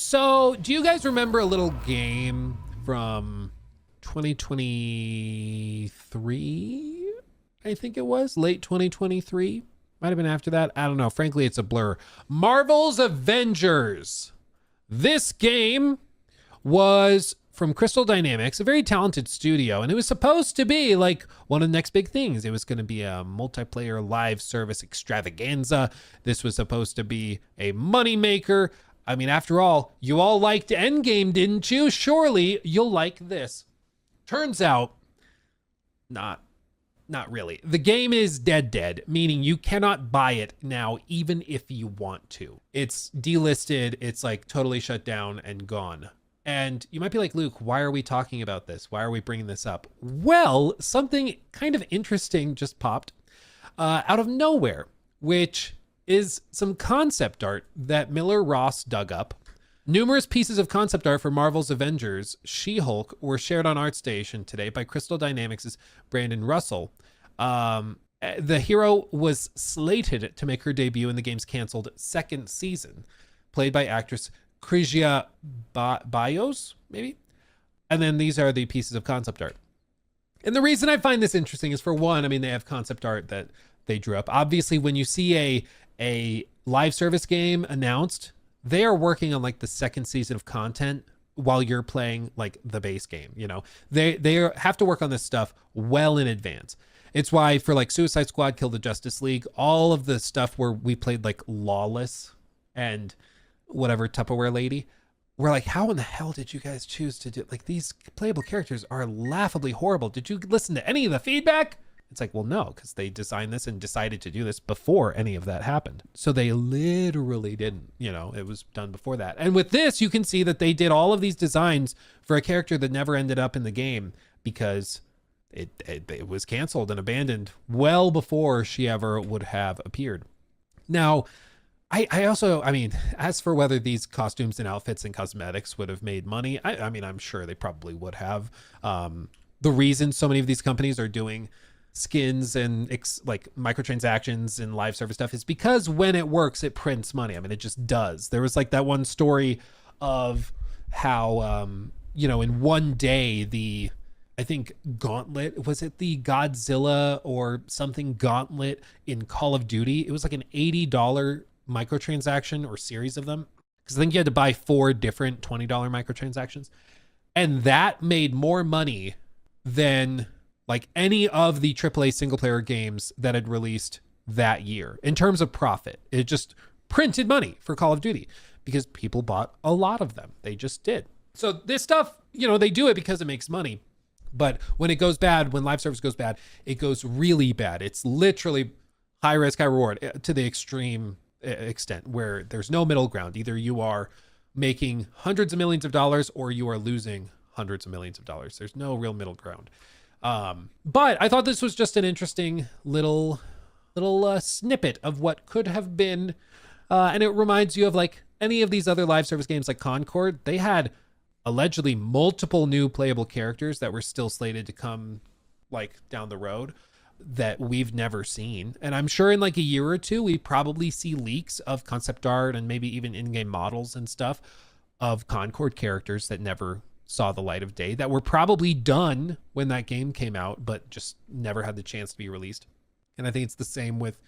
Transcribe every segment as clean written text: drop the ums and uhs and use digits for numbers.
So, do you guys remember a little game from 2023? I think it was late 2023. Might have been after that. I don't know. Frankly, it's a blur. Marvel's Avengers. This game was from Crystal Dynamics, a very talented studio, and it was supposed to be like one of the next big things. It was going to be a multiplayer live service extravaganza. This was supposed to be a moneymaker. I mean, after all, you all liked Endgame, didn't you? Surely you'll like this. Turns out, not really. The game is dead, meaning you cannot buy it now, even if you want to. It's delisted. It's like totally shut down and gone. And you might be like, Luke, why are we talking about this? Why are we bringing this up? Well, something kind of interesting just popped out of nowhere, which is some concept art that Miller Ross dug up. Numerous pieces of concept art for Marvel's Avengers She-Hulk were shared on ArtStation today by Crystal Dynamics' Brandon Russell. The hero was slated to make her debut in the game's canceled second season, played by actress Krisia Bios, maybe? And then these are the pieces of concept art. And the reason I find this interesting is, for one, I mean, they have concept art that they drew up. Obviously, when you see a live service game announced, they are working on like the second season of content while you're playing like the base game. You know, they have to work on this stuff well in advance. It's why for like Suicide Squad, Kill the Justice League, all of the stuff where we played like Lawless and whatever Tupperware lady, we're like, how in the hell did you guys choose to do, like, these playable characters are laughably horrible. Did you listen to any of the feedback? It's like, well, no, because they designed this and decided to do this before any of that happened. So they literally didn't, you know, it was done before that. And with this, you can see that they did all of these designs for a character that never ended up in the game because it was canceled and abandoned well before she ever would have appeared. Now, I also, I mean, as for whether these costumes and outfits and cosmetics would have made money, I mean, I'm sure they probably would have. The reason so many of these companies are doing skins and like microtransactions and live service stuff is because when it works, it prints money. I mean, it just does. There was like that one story of how, you know, in one day, I think Gauntlet, was it the Godzilla or something Gauntlet in Call of Duty? It was like an $80 microtransaction or series of them, because I think you had to buy 4 different $20 microtransactions, and that made more money than like any of the AAA single player games that had released that year in terms of profit. It just printed money for Call of Duty because people bought a lot of them. They just did. So this stuff, you know, they do it because it makes money. But when it goes bad, when live service goes bad, it goes really bad. It's literally high risk, high reward to the extreme extent where there's no middle ground. Either you are making hundreds of millions of dollars or you are losing hundreds of millions of dollars. There's no real middle ground. But I thought this was just an interesting little snippet of what could have been. And it reminds you of like any of these other live service games like Concord. They had allegedly multiple new playable characters that were still slated to come like down the road that we've never seen. And I'm sure in like a year or two, we probably see leaks of concept art and maybe even in-game models and stuff of Concord characters that never saw the light of day, that were probably done when that game came out, but just never had the chance to be released. And I think it's the same with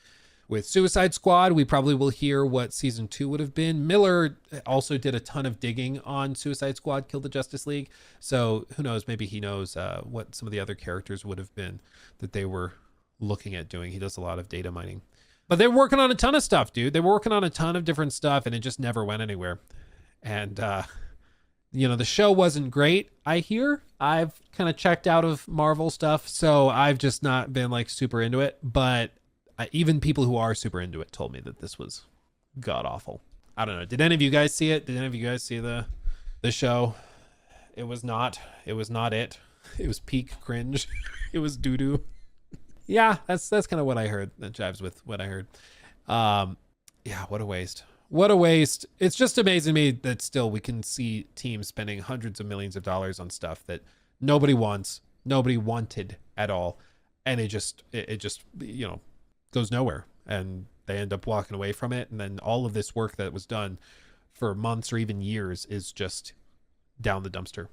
Suicide Squad. We probably will hear what season 2 would have been. Miller also did a ton of digging on Suicide Squad, Kill the Justice League. So who knows, maybe he knows what some of the other characters would have been that they were looking at doing. He does a lot of data mining. But they were working on a ton of stuff, dude. They were working on a ton of different stuff, and it just never went anywhere. And, you know, the show wasn't great, I hear. I've kind of checked out of Marvel stuff, so I've just not been like super into it. But even people who are super into it told me that this was god awful. I don't know. Did any of you guys see it? Did any of you guys see the show? It was not it. It was peak cringe. It was doo-doo. Yeah, that's kind of what I heard. That jives with what I heard. Yeah, what a waste. What a waste. It's just amazing to me that still we can see teams spending hundreds of millions of dollars on stuff that nobody wants, nobody wanted at all. And it just, you know, goes nowhere. And they end up walking away from it. And then all of this work that was done for months or even years is just down the dumpster.